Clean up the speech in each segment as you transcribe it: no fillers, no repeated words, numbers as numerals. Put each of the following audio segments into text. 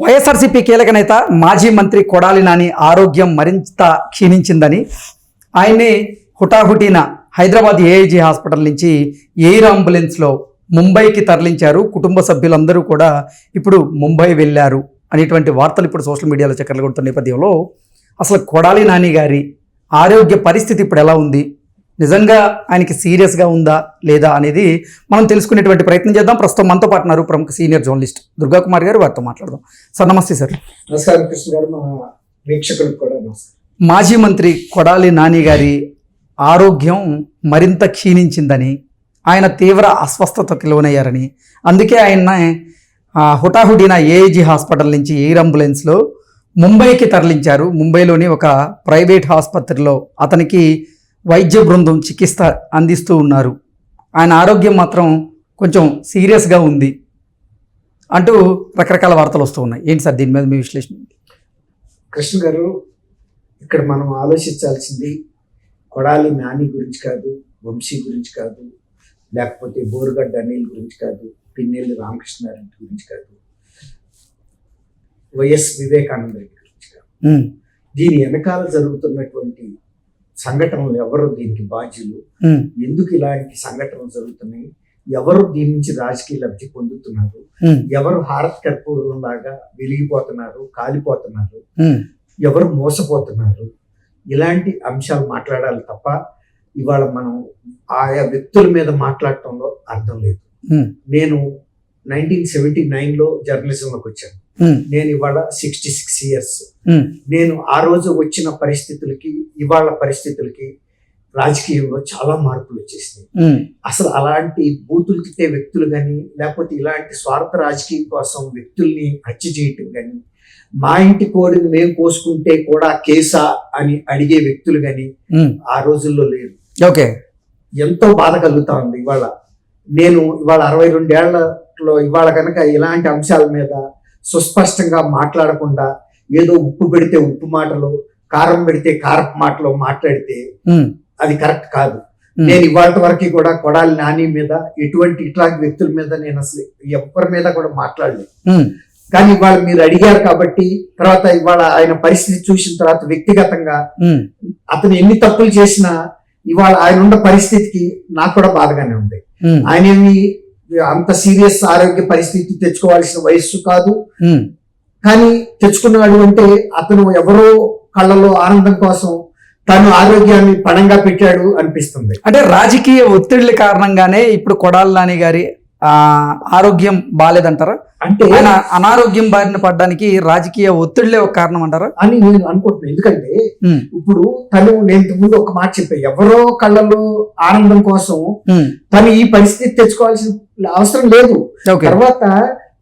వైఎస్ఆర్సీపీ కీలక నేత మాజీ మంత్రి కొడాలి నాని ఆరోగ్యం మరింత క్షీణించిందని ఆయన్ని హుటాహుటిన హైదరాబాద్ ఏఐజీ హాస్పిటల్ నుంచి ఎయిర్ అంబులెన్స్లో ముంబైకి తరలించారు. కుటుంబ సభ్యులందరూ కూడా ఇప్పుడు ముంబై వెళ్ళారు అనేటువంటి వార్తలు ఇప్పుడు సోషల్ మీడియాలో చక్కర్లు కొడుతున్న నేపథ్యంలో అసలు కొడాలి నాని గారి ఆరోగ్య పరిస్థితి ఇప్పుడు ఎలా ఉంది, నిజంగా ఆయనకి సీరియస్గా ఉందా లేదా అనేది మనం తెలుసుకునేటువంటి ప్రయత్నం చేద్దాం. ప్రస్తుతం మనతో పాటు ఉన్నారు ప్రముఖ సీనియర్ జర్నలిస్ట్ దుర్గా కుమార్ గారు. వారితో మాట్లాడదాం. సార్ నమస్తే. సార్ నమస్కారం కృష్ణ గారు, మన వీక్షకులకు కూడా నమస్కారం. మాజీ మంత్రి కొడాలి నాని గారి ఆరోగ్యం మరింత క్షీణించిందని, ఆయన తీవ్ర అస్వస్థతకు లోనయ్యారని, అందుకే ఆయన హుటాహుటిన ఏఐజీ హాస్పిటల్ నుంచి ఎయిర్ అంబులెన్స్లో ముంబైకి తరలించారు. ముంబైలోని ఒక ప్రైవేట్ ఆసుపత్రిలో అతనికి వైద్య బృందం చికిత్స అందిస్తూ ఉన్నారు. ఆయన ఆరోగ్యం మాత్రం కొంచెం సీరియస్గా ఉంది అంటూ రకరకాల వార్తలు వస్తూ ఉన్నాయి. ఏంటి సార్ దీని మీద మీ విశ్లేషణ? కృష్ణ గారు, ఇక్కడ మనం ఆలోచించాల్సింది కొడాలి నాని గురించి కాదు, వంశీ గురించి కాదు, లేకపోతే బోరుగడ్డ అనిల్ గురించి కాదు, పిన్నెల్లి రామకృష్ణారెడ్డి గురించి కాదు, వైఎస్ వివేకానంద రెడ్డి గురించి కాదు. దీని వెనకాల జరుగుతున్నటువంటి సంఘటనలు, ఎవరు దీనికి బాధ్యులు, ఎందుకు ఇలాంటి సంఘటనలు జరుగుతున్నాయి, ఎవరు దీని నుంచి రాజకీయ లబ్ధి పొందుతున్నారు, ఎవరు హారత్ కర్పూరం లాగా వెలిగిపోతున్నారు, కాలిపోతున్నారు, ఎవరు మోసపోతున్నారు, ఇలాంటి అంశాలు మాట్లాడాలి తప్ప ఇవాళ మనం ఆయా వ్యక్తుల మీద మాట్లాడటంలో అర్థం లేదు. నేను 1979లో జర్నలిజంలోకి వచ్చాను. నేను ఇవాళ 66 years. నేను ఆ రోజు వచ్చిన పరిస్థితులకి ఇవాళ పరిస్థితులకి రాజకీయంలో చాలా మార్పులు వచ్చేసినాయి. అసలు అలాంటి బూతులు తిట్టే వ్యక్తులు కానీ, లేకపోతే ఇలాంటి స్వార్థ రాజకీయం కోసం వ్యక్తుల్ని హత్య చేయటం కానీ, మా ఇంటి కోడిని మేము కోసుకుంటే కూడా కేసా అని అడిగే వ్యక్తులు కానీ ఆ రోజుల్లో లేరు. ఓకే, ఎంతో బాధ కలుగుతా ఉంది. నేను ఇవాళ 62 ఏళ్లలో ఇవాళ కనుక ఇలాంటి అంశాల మీద సుస్పష్టంగా మాట్లాడకుండా ఏదో ఉప్పు పెడితే ఉప్పు మాటలు, కారం పెడితే కారపు మాటలు మాట్లాడితే అది కరెక్ట్ కాదు. నేను ఇవాళ వరకు కూడా కొడాలి నాని మీద ఎటువంటి ఇట్లాంటి వ్యక్తుల మీద నేను అసలు ఎవరి మీద కూడా మాట్లాడలేదు. కానీ ఇవాళ మీరు అడిగారు కాబట్టి, తర్వాత ఇవాళ ఆయన పరిస్థితి చూసిన తర్వాత వ్యక్తిగతంగా అతను ఎన్ని తప్పులు చేసినా ఇవాళ ఆయన ఉన్న పరిస్థితికి నాకు కూడా బాధగానే ఉంది. ఆయన ఏమి అంత సీరియస్ ఆరోగ్య పరిస్థితి తెచ్చుకోవాల్సిన వయస్సు కాదు, కానీ తెచ్చుకున్నాడు అంటే అతను ఎవరో కళ్ళలో ఆనందం కోసం తను ఆరోగ్యాన్ని పణంగా పెట్టాడు అనిపిస్తుంది. అంటే రాజకీయ ఒత్తిళ్ల కారణంగానే ఇప్పుడు కొడాలి నాని గారి ఆరోగ్యం బాలేదంటారా? అంటే ఆయన అనారోగ్యం బారిన పడడానికి రాజకీయ ఒత్తిళ్లే ఒక కారణం అంటారా అని నేను అనుకుంటున్నాను. ఎందుకంటే ఇప్పుడు నేను ఇంతకుముందు ఒక మాట చెప్పాను, ఎవరో కళ్ళలో ఆనందం కోసం తను ఈ పరిస్థితి తెచ్చుకోవాల్సిన అవసరం లేదు. తర్వాత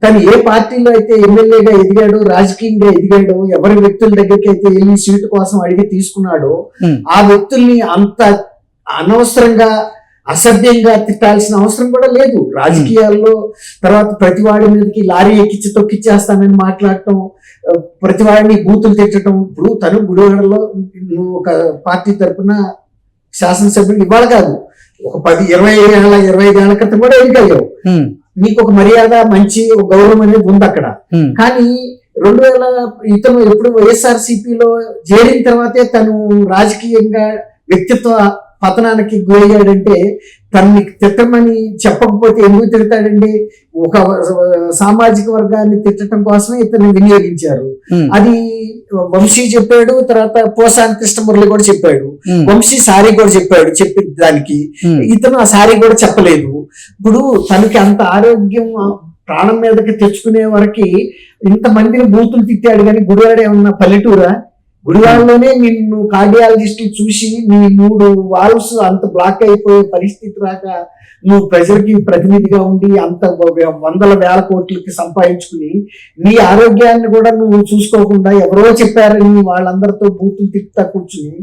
తను ఏ పార్టీలో అయితే ఎమ్మెల్యేగా ఎదిగాడో, రాజకీయంగా ఎదిగాడో, ఎవరి వ్యక్తుల దగ్గరికి అయితే వెళ్ళి సీటు కోసం అడిగి తీసుకున్నాడో ఆ వ్యక్తుల్ని అంత అనవసరంగా అసభ్యంగా తిట్టాల్సిన అవసరం కూడా లేదు రాజకీయాల్లో. తర్వాత ప్రతివాడి మీదకి లారీ ఎక్కించి తొక్కిచ్చేస్తానని మాట్లాడటం, ప్రతివాడిని బూతులు తిట్టడం. ఇప్పుడు తను గుడివాడలో నువ్వు ఒక పార్టీ తరఫున శాసనసభ్యులు ఇవాళ కాదు, ఒక 25 ఏళ్ల క్రితం కూడా ఎన్నికయ్యావు. నీకు ఒక మర్యాద, మంచి ఒక గౌరవం అనేది ఉంది అక్కడ. కానీ 2000 ఇతను ఎప్పుడు వైఎస్ఆర్సీపీలో చేరిన తర్వాతే తను రాజకీయంగా వ్యక్తిత్వ పతనానికి గురయ్యాడంటే, తనని తిట్టమని చెప్పకపోతే ఎందుకు తిడతాడండి? ఒక సామాజిక వర్గాన్ని తిట్టడం కోసమే ఇతను వినియోగించారు. అది వంశీ చెప్పాడు, తర్వాత పోసాని కృష్ణమురళి కూడా చెప్పాడు, వంశీ సారీ కూడా చెప్పాడు. చెప్పిన దానికి ఇతను ఆ సారీ కూడా చెప్పలేదు. ఇప్పుడు తనకి అంత ఆరోగ్యం ప్రాణం మీదకి తెచ్చుకునే వరకు ఇంతమందిని బూతులు తిట్టాడు. కానీ గుడివాడ ఏమన్నా పల్లెటూరా? గుడివాడలోనే నిన్ను కార్డియాలజిస్టులు చూసి నీ 3 వాల్వ్స్ అంత బ్లాక్ అయిపోయే పరిస్థితి రాక నువ్వు ప్రజలకి ప్రతినిధిగా ఉండి అంత 100,000 కోట్లకి సంపాదించుకుని నీ ఆరోగ్యాన్ని కూడా నువ్వు చూసుకోకుండా ఎవరో చెప్పారని వాళ్ళందరితో బూతులు తిట్టుతా కూర్చుని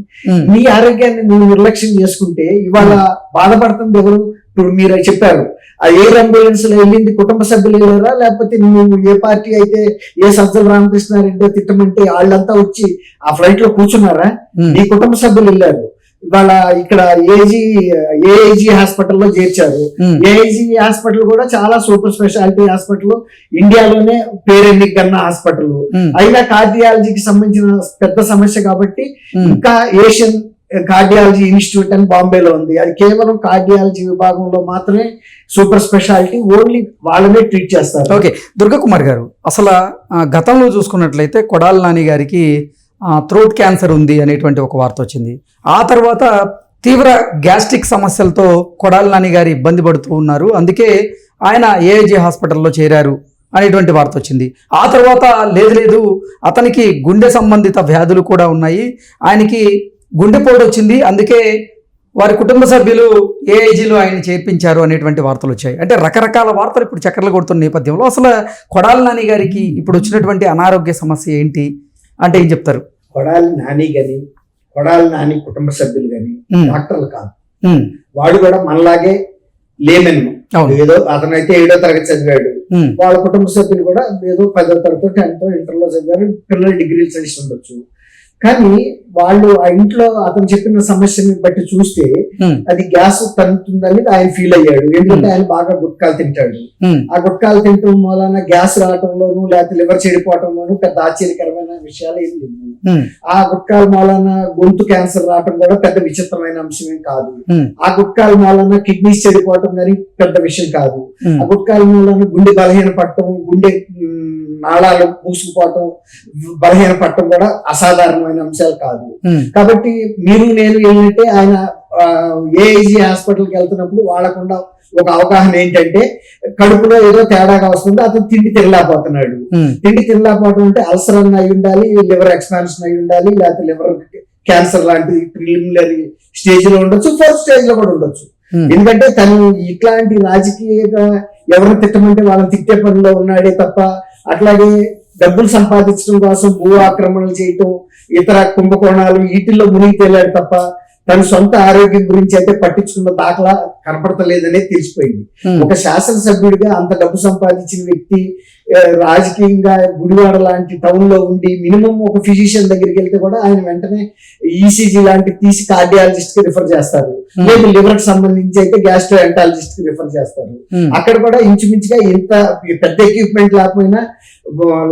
నీ ఆరోగ్యాన్ని నువ్వు నిర్లక్ష్యం చేసుకుంటే ఇవాళ బాధపడుతుంది ఎవరు? ఇప్పుడు మీరు చెప్పారు, ఆ ఎయిర్ అంబులెన్స్ లో వెళ్ళింది కుటుంబ సభ్యులు వెళ్ళారా, లేకపోతే నువ్వు ఏ పార్టీ అయితే ఏ సజ్జల రామకృష్ణారెడ్డి తిట్టమంటే వాళ్ళంతా వచ్చి ఆ ఫ్లైట్ లో కూర్చున్నారా? నీ కుటుంబ సభ్యులు వెళ్ళారు. ఇవాళ ఇక్కడ ఏఐజీ హాస్పిటల్లో చేర్చారు. ఏఐజీ హాస్పిటల్ కూడా చాలా సూపర్ స్పెషాలిటీ హాస్పిటల్, ఇండియాలోనే పేరెన్నికన్న హాస్పిటల్. అయినా కార్డియాలజీకి సంబంధించిన పెద్ద సమస్య కాబట్టి ఇంకా ఏషియన్ కార్డియాలజీ ఇన్స్టిట్యూట్ అని బాంబేలో ఉంది. అది కేవలం కార్డియాలజీ విభాగంలో మాత్రమే సూపర్ స్పెషాలిటీ, ఓన్లీ వాళ్ళనే ట్రీట్ చేస్తారు. ఓకే, దుర్గకుమార్ గారు, అసలు గతంలో చూసుకున్నట్లయితే కొడాలి నాని గారికి థ్రోట్ క్యాన్సర్ ఉంది అనేటువంటి ఒక వార్త వచ్చింది. ఆ తర్వాత తీవ్ర గ్యాస్ట్రిక్ సమస్యలతో కొడాలి నాని గారు ఇబ్బంది పడుతూ ఉన్నారు, అందుకే ఆయన ఏఐజీ హాస్పిటల్లో చేరారు అనేటువంటి వార్త వచ్చింది. ఆ తర్వాత లేదు అతనికి గుండె సంబంధిత వ్యాధులు కూడా ఉన్నాయి, ఆయనకి గుండెపోటు వచ్చింది, అందుకే వారి కుటుంబ సభ్యులు ఏఐజీలో ఆయన చేర్పించారు అనేటువంటి వార్తలు వచ్చాయి. అంటే రకరకాల వార్తలు ఇప్పుడు చక్కర్లు కొడుతున్న నేపథ్యంలో అసలు కొడాలి నాని గారికి ఇప్పుడు వచ్చినటువంటి అనారోగ్య సమస్య ఏంటి అంటే ఏం చెప్తారు? కొడాలి నాని కుటుంబ సభ్యులు కానీ డాక్టర్లు కాదు, వాడు కూడా మనలాగే లేమెన్. ఏదో అతనైతే 7వ తరగతి చదివాడు, వాళ్ళ కుటుంబ సభ్యులు కూడా ఏదో 10వ తరగతి 10th ఇంటర్లో చదివారు, పిల్లలు డిగ్రీలు చదివి ఉండొచ్చు. కానీ వాళ్ళు ఆ ఇంట్లో అతను చెప్పిన సమస్యని బట్టి చూస్తే అది గ్యాస్ తగ్గుతుందని ఆయన ఫీల్ అయ్యాడు. ఎందుకంటే ఆయన బాగా గుట్కాలు తింటాడు. ఆ గుట్కాలు తింటం మూలన గ్యాస్ రావటంలోనూ లేకపోతే లివర్ చెడిపోవటంలోనూ పెద్ద ఆశ్చర్యకరమైన విషయాలు ఏం లేవు. ఆ గుట్కాల మూలన గొంతు క్యాన్సర్ రావటం కూడా పెద్ద విచిత్రమైన అంశం ఏం కాదు. ఆ గుట్కాల మూలన కిడ్నీస్ చెడిపోవటం కానీ పెద్ద విషయం కాదు. ఆ గుట్కాల మూలన గుండె బలహీన పడటం, గుండె నాళాలు మూసుకుపోవటం, బలహీన పడటం కూడా అసాధారణమైన అంశాలు కాదు. కాబట్టి మీరు నేను ఏంటంటే ఆయన ఏఐజీ హాస్పిటల్కి వెళ్తున్నప్పుడు వాళ్ళకుండా ఒక అవగాహన ఏంటంటే కడుపులో ఏదో తేడాగా వస్తుంది, అతను తిండి తినలేకపోతున్నాడు. తిండి తినలేకపోవడం అంటే అల్సర్ అన్న అయి ఉండాలి, లివర్ ఎక్స్పాన్షన్ అయి ఉండాలి, లేకపోతే లివర్ క్యాన్సర్ లాంటి ప్రిలిమినరీ స్టేజ్ లో ఉండొచ్చు, ఫస్ట్ స్టేజ్ లో కూడా ఉండొచ్చు. ఎందుకంటే తను ఇట్లాంటి రాజకీయంగా ఎవరిని తిట్టమంటే వాళ్ళని తిట్టే పనిలో ఉన్నాడే తప్ప అట్లాగే డబ్బులు సంపాదించడం కోసం భూ ఆక్రమణలు చేయటం, ఇతర కుంభకోణాలు వీటిల్లో మునిగి తేలాడు తప్ప తన సొంత ఆరోగ్యం గురించి అయితే పట్టించుకున్న దాఖలా కనపడతలేదనే తెలిసిపోయింది. ఒక శాసనసభ్యుడిగా అంత డబ్బు సంపాదించిన వ్యక్తి రాజకీయంగా గుడివాడ లాంటి టౌన్ లో ఉండి మినిమం ఒక ఫిజిషియన్ దగ్గరికి వెళ్తే కూడా ఆయన వెంటనే ఈసీజీ లాంటి తీసి కార్డియాలజిస్ట్ కి రిఫర్ చేస్తారు, లేదు లివర్ కి సంబంధించి అయితే గ్యాస్ట్రోఎంటాలజిస్ట్ కి రిఫర్ చేస్తారు. అక్కడ కూడా ఇంచుమించుగా ఇంత పెద్ద ఎక్విప్మెంట్ లేకపోయినా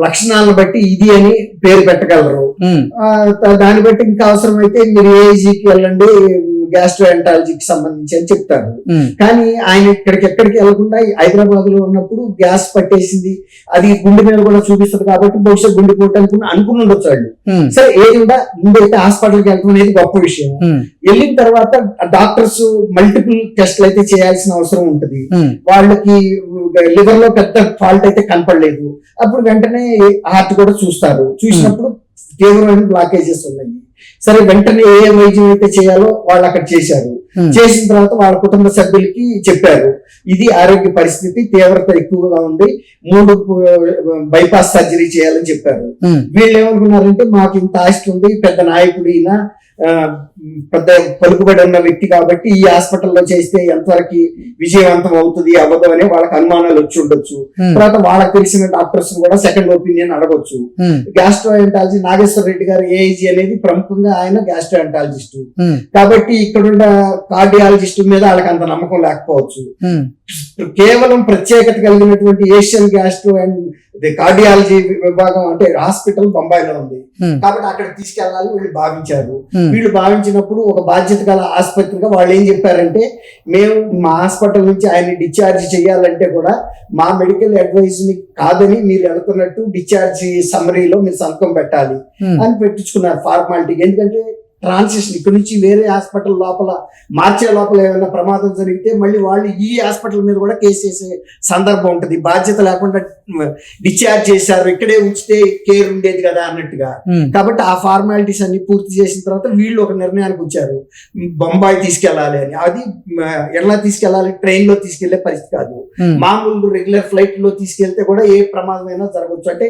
లక్షణాలను బట్టి ఇది అని పేరు పెట్టగలరు. దాన్ని బట్టి ఇంకా అవసరమైతే మీరు ఏఐజీకి వెళ్ళండి, గ్యాస్ట్రోఎంటాలజీకి సంబంధించి అని చెప్తారు. కానీ ఆయన ఎక్కడికి వెళ్లకుండా హైదరాబాద్ లో ఉన్నప్పుడు గ్యాస్ పట్టేసింది, అది గుండె మీద కూడా చూపిస్తుంది కాబట్టి బహుశా గుండెపోటు అనుకుని ఉండొచ్చు వాళ్ళు. సరే ఏది కూడా ముందైతే హాస్పిటల్కి వెళ్ళడం అనేది గొప్ప విషయం. వెళ్ళిన తర్వాత డాక్టర్స్ మల్టిపుల్ టెస్ట్లు అయితే చేయాల్సిన అవసరం ఉంటుంది. వాళ్ళకి లివర్ లో పెద్ద ఫాల్ట్ అయితే కనపడలేదు, అప్పుడు వెంటనే హార్ట్ కూడా చూస్తారు. చూసినప్పుడు తీవ్రమైన బ్లాకేజెస్ ఉన్నాయి. సరే వెంటనే ఏ వైద్యం అయితే చేయాలో వాళ్ళు అక్కడ చేశారు. చేసిన తర్వాత వాళ్ళ కుటుంబ సభ్యులకి చెప్పారు, ఇది ఆరోగ్య పరిస్థితి తీవ్రత ఎక్కువగా ఉంది, 3 బైపాస్ సర్జరీ చేయాలని చెప్పారు. వీళ్ళు ఏమనుకున్నారంటే మాకు ఇంత ఆస్తి ఉంది, పెద్ద నాయకుడు ఈయన, పెద్ద పలుకుబడి ఉన్న వ్యక్తి కాబట్టి ఈ హాస్పిటల్లో చేస్తే ఎంతవరకు విజయవంతం అవుతుంది అవ్వదు అని వాళ్ళకి అనుమానాలు వచ్చి ఉండొచ్చు. తర్వాత వాళ్ళకి తెలిసిన డాక్టర్స్ కూడా సెకండ్ ఒపీనియన్ అడగొచ్చు. గ్యాస్ట్రోఎంటాలజీ నాగేశ్వర రెడ్డి గారు ఏఐజీ అనేది ప్రముఖంగా ఆయన గ్యాస్ట్రోఎంటాలజిస్ట్ కాబట్టి ఇక్కడున్న కార్డియాలజిస్ట్ మీద వాళ్ళకి అంత నమ్మకం లేకపోవచ్చు. కేవలం ప్రత్యేకత కలిగినటువంటి ఏషియన్ గ్యాస్ట్రో అండ్ కార్డియాలజీ విభాగం అంటే హాస్పిటల్ బొంబాయిలో ఉంది కాబట్టి అక్కడ తీసుకెళ్లాలి వీళ్ళు భావించారు. వీళ్ళు భావించినప్పుడు ఒక బాధ్యత గల ఆసుపత్రిగా వాళ్ళు ఏం చెప్పారంటే, మేము మా హాస్పిటల్ నుంచి ఆయన డిశ్చార్జ్ చేయాలంటే కూడా మా మెడికల్ అడ్వైజ్ ని కాదని మీరు వెళ్తున్నట్టు డిశ్చార్జ్ సమ్మరీలో మీరు సంతకం పెట్టాలి అని పెట్టించుకున్నారు ఫార్మాలిటీ. ఎందుకంటే ట్రాన్సిషన్ ఇక్కడ నుంచి వేరే హాస్పిటల్ లోపల మార్చే లోపల ఏమైనా ప్రమాదం జరిగితే మళ్ళీ వాళ్ళు ఈ హాస్పిటల్ మీద కూడా కేసు చేసే సందర్భం ఉంటుంది. బాధ్యత లేకుండా డిశ్చార్జ్ చేశారు, ఇక్కడే ఉంచితే కేర్ ఉండేది కదా అన్నట్టుగా. కాబట్టి ఆ ఫార్మాలిటీస్ అన్ని పూర్తి చేసిన తర్వాత వీళ్ళు ఒక నిర్ణయానికి వచ్చారు, బొంబాయి తీసుకెళ్లాలి అని. అది ఎలా తీసుకెళ్లాలి, ట్రైన్ లో తీసుకెళ్లే పరిస్థితి కాదు, మామూలు రెగ్యులర్ ఫ్లైట్ లో తీసుకెళ్తే కూడా ఏ ప్రమాదమైనా జరగవచ్చు, అంటే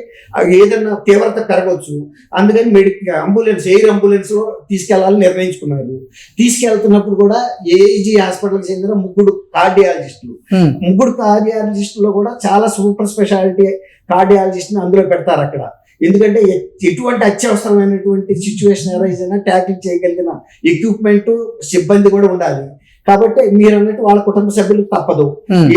ఏదైనా తీవ్రత పెరగవచ్చు. అందుకని అంబులెన్స్, ఎయిర్ అంబులెన్స్ లో తీసుకెళ్లాలని నిర్ణయించుకున్నారు. తీసుకెళ్తున్నప్పుడు కూడా ఏఐజీ హాస్పిటల్ చెందిన 3 కార్డియాలజిస్టులు, 3 కార్డియాలజిస్టులో కూడా చాలా సూపర్ స్పెషాలిటీ కార్డియాలజిస్ట్ ని అందులో పెడతారు. అక్కడ ఎందుకంటే ఎటువంటి అత్యవసరమైనటువంటి సిచ్యువేషన్ ఎరైజ్ అయినా ట్యాకిల్ చేయగలిగిన ఎక్విప్మెంట్ సిబ్బంది కూడా ఉండాలి. కాబట్టి మీరు అన్నట్టు వాళ్ళ కుటుంబ సభ్యులు తప్పదు,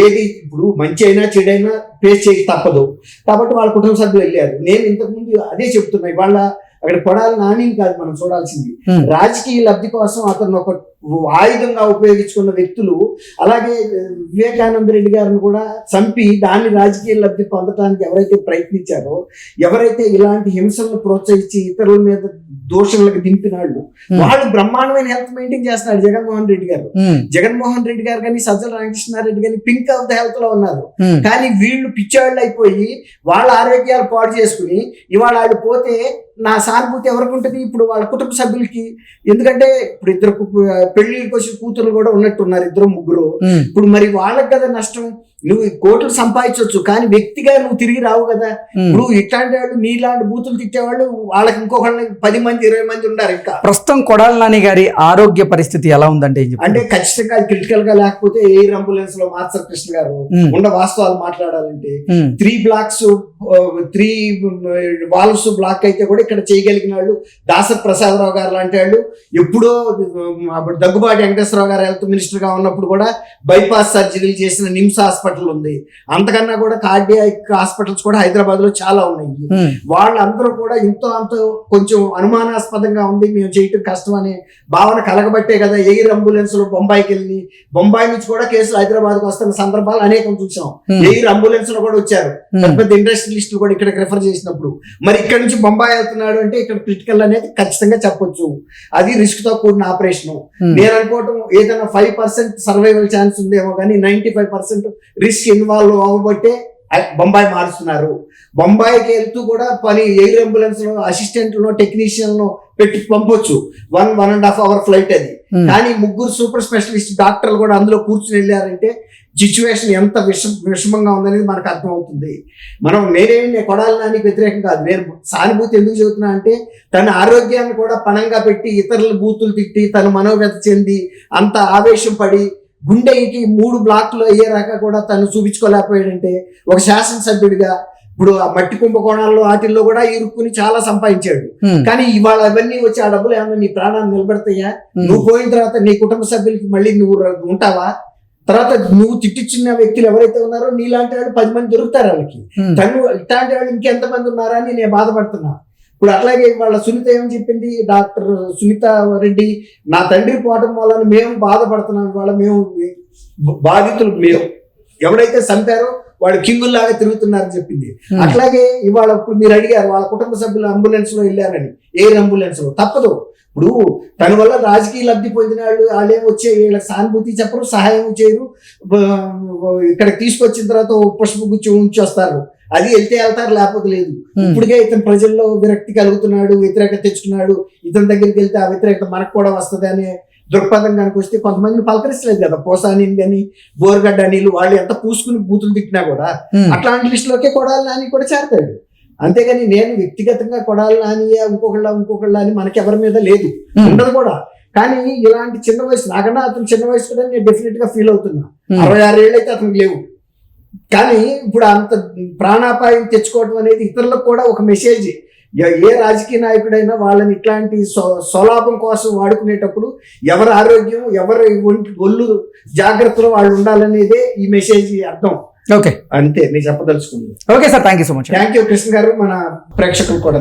ఏది ఇప్పుడు మంచి అయినా చెడైనా ఫేస్ చేసి తప్పదు. కాబట్టి వాళ్ళ కుటుంబ సభ్యులు వెళ్ళారు. నేను ఇంతకుముందు అదే చెప్తున్నా, ఇవాళ అక్కడ కొడాలి నాని కాదు మనం చూడాల్సింది, రాజకీయ లబ్ధి కోసం అతను ఒక ఆయుధంగా ఉపయోగించుకున్న వ్యక్తులు. అలాగే వివేకానంద రెడ్డి గారిని కూడా చంపి దాన్ని రాజకీయ లబ్ధి పొందడానికి ఎవరైతే ప్రయత్నించారో, ఎవరైతే ఇలాంటి హింసలను ప్రోత్సహించి ఇతరుల మీద దోషులకు దింపిన వాళ్ళు బ్రహ్మాండమైన హెల్త్ మెయింటైన్ చేస్తున్నారు. జగన్మోహన్ రెడ్డి గారు కానీ సజ్జల రామకృష్ణారెడ్డి కానీ పింక్ ఆఫ్ ద హెల్త్ లో ఉన్నారు. కానీ వీళ్ళు పిచ్చాళ్ళు అయిపోయి వాళ్ళ ఆరోగ్యాలు పాడు చేసుకుని ఇవాళ వాళ్ళు పోతే నా సానుభూతి ఎవరికి ఉంటుంది? ఇప్పుడు వాళ్ళ కుటుంబ సభ్యులకి. ఎందుకంటే ఇప్పుడు ఇద్దరు పెళ్లికి వచ్చిన కూతురు కూడా ఉన్నట్టున్నారు, ఇద్దరు ముగ్గురు. ఇప్పుడు మరి వాళ్ళకి కదా నష్టం. నువ్వు కోట్లు సంపాదించవచ్చు కానీ వ్యక్తిగా నువ్వు తిరిగి రావు కదా. ఇప్పుడు ఇట్లాంటి వాళ్ళు నీలాంటి బూతులు తిట్టేవాళ్ళు వాళ్ళకి ఇంకొకళ్ళని 10 మంది 20 మంది ఉన్నారు. ఇంకా ప్రస్తుతం కొడాలి నాని గారి ఆరోగ్య పరిస్థితి ఎలా ఉందంటే అంటే ఖచ్చితంగా అది క్రిటికల్ గా లేకపోతే ఎయిర్ అంబులెన్స్ లో మాస్టర్ కృష్ణ గారు ఉన్న వాస్తవాలు మాట్లాడాలంటే 3 బ్లాక్స్ 3 వాల్వ్స్ బ్లాక్ అయితే కూడా ఇక్కడ చేయగలిగిన వాళ్ళు దాసరి ప్రసాదరావు గారు లాంటి వాళ్ళు. ఎప్పుడో దగ్గుబాటి వెంకటేశ్వరరావు గారు హెల్త్ మినిస్టర్ గా ఉన్నప్పుడు కూడా బైపాస్ సర్జరీలు చేసిన నిమ్స్ హాస్పిటల్ ఉంది. అంతకన్నా కూడా కార్డియాక్ హాస్పిటల్స్ కూడా హైదరాబాద్ లో చాలా ఉన్నాయి. వాళ్ళందరూ కూడా ఇంతో అంతో కొంచెం అనుమానాస్పదంగా ఉంది, మేము చేయటం కష్టం అనే భావన కలగబట్టే కదా ఎయిర్ అంబులెన్స్ లో బొంబాయికి వెళ్ళి, బొంబాయి నుంచి కూడా కేసులు హైదరాబాద్ కు వస్తున్న సందర్భాలు అనేకం చూసాం. ఎయిర్ అంబులెన్స్ లో కూడా వచ్చారు పెద్ద పెద్ద ఇండస్ట్రియలిస్టులు కూడా ఇక్కడికి రిఫర్ చేసినప్పుడు. మరి ఇక్కడ నుంచి బొంబాయి వెళ్తున్నాడు అంటే ఇక్కడ క్రిటికల్ అనేది ఖచ్చితంగా చెప్పొచ్చు. అది రిస్క్ తో కూడిన ఆపరేషన్. నేను అనుకోవటం ఏదైనా 5% సర్వైవల్ ఛాన్స్ ఉందేమో కానీ 95% రిస్క్ ఇన్వాల్వ్ అవ్వబట్టే బొంబాయి మారుస్తున్నారు. బొంబాయికి వెళ్తూ కూడా పని ఎయిర్ అంబులెన్స్ లో అసిస్టెంట్ టెక్నీషియన్ పెట్టి పంపొచ్చు. 1.5 అవర్ ఫ్లైట్ అది. కానీ 3 సూపర్ స్పెషలిస్ట్ డాక్టర్లు కూడా అందులో కూర్చుని వెళ్ళారంటే సిచ్యువేషన్ ఎంత విషమంగా ఉందనేది మనకు అర్థమవుతుంది. నేనేమి కొడాలి నానికి వ్యతిరేకం కాదు. నేను సానుభూతి ఎందుకు చెబుతున్నా అంటే తన ఆరోగ్యాన్ని కూడా పణంగా పెట్టి ఇతరుల బూతులు తిట్టి తను మనోవ్యత చెంది అంత ఆవేశం పడి గుండెకి 3 బ్లాక్లు అయ్యేదాకా కూడా తను చూపించుకోలేకపోయాడంటే ఒక శాసనసభ్యుడిగా ఇప్పుడు ఆ మట్టి కుంభకోణాల్లో వాటిల్లో కూడా ఇరుక్కుని చాలా సంపాదించాడు. కానీ ఇవాళ అవన్నీ వచ్చి ఆ డబ్బులు ఏమన్నా నీ ప్రాణాన్ని నిలబెడతాయా? నువ్వు పోయిన తర్వాత నీ కుటుంబ సభ్యులకి మళ్ళీ నువ్వు ఉంటావా? తర్వాత నువ్వు తిట్టించిన వ్యక్తులు ఎవరైతే ఉన్నారో నీలాంటి వాళ్ళు 10 మంది దొరుకుతారు వాళ్ళకి. తను ఇట్లాంటి వాళ్ళు ఇంకెంతమంది ఉన్నారా అని నేను బాధపడుతున్నా. ఇప్పుడు అట్లాగే వాళ్ళ సునీత ఏమని చెప్పింది, డాక్టర్ సునీత రెడ్డి, నా తండ్రి పోవటం వల్ల మేము బాధపడుతున్నాం, ఇవాళ మేము బాధితులు, మేము ఎవరైతే చంపారో వాళ్ళు కింగుల్లాగా తిరుగుతున్నారని చెప్పింది. అట్లాగే ఇవాళ ఇప్పుడు మీరు అడిగారు వాళ్ళ కుటుంబ సభ్యులు అంబులెన్స్ లో వెళ్ళారని, ఎయిర్ అంబులెన్స్ లో. తప్పదు. ఇప్పుడు తన వల్ల రాజకీయ లబ్ధి పొందిన వాళ్ళు ఏం వచ్చే వీళ్ళకి సానుభూతి చెప్పరు, సహాయం చేయరు. ఇక్కడికి తీసుకొచ్చిన తర్వాత పుష్పగుచ్చి ఉంచి వస్తారు. అది వెళ్తే వెళ్తారు, లేకపోతే లేదు. ఇప్పటికే ఇతను ప్రజల్లో విరక్తి కలుగుతున్నాడు, వ్యతిరేకత తెచ్చుకున్నాడు. ఇతని దగ్గరికి వెళ్తే ఆ వ్యతిరేకత మనకు కూడా వస్తుంది అనే దృక్పథం కనుక వస్తే కొంతమందిని పలకరించలేదు కదా. పోసాని అని బోర్గడ్డ అనిలు వాళ్ళు ఎంత పూసుకుని బూతులు తిట్టినా కూడా అట్లాంటి లిస్టులోకే కొడాలి నాని కూడా చేరతాడు. అంతేగాని నేను వ్యక్తిగతంగా కొడాలి నాని ఇంకొకళ్ళ అని మనకి ఎవరి మీద లేదు, ఉండదు కూడా. కానీ ఇలాంటి చిన్న వయసు, నాకన్నా అతను చిన్న వయసు కూడా నేను డెఫినెట్ గా ఫీల్ అవుతున్నా. 66 ఏళ్ళు అయితే అతనికి లేవు. కానీ ఇప్పుడు అంత ప్రాణాపాయం తెచ్చుకోవడం అనేది ఇతరులకు కూడా ఒక మెసేజ్. ఏ రాజకీయ నాయకుడైనా వాళ్ళని ఇట్లాంటి స్వలాభం కోసం వాడుకునేటప్పుడు ఎవరి ఆరోగ్యం, ఎవరి ఒళ్ళు జాగ్రత్తలో వాళ్ళు ఉండాలనేదే ఈ మెసేజ్ అర్థం. ఓకే, అంతే నేను చెప్పదలుచుకుంది. Okay sir, thank you so much. Thank you Krishna గారు. మన ప్రేక్షకులు కూడా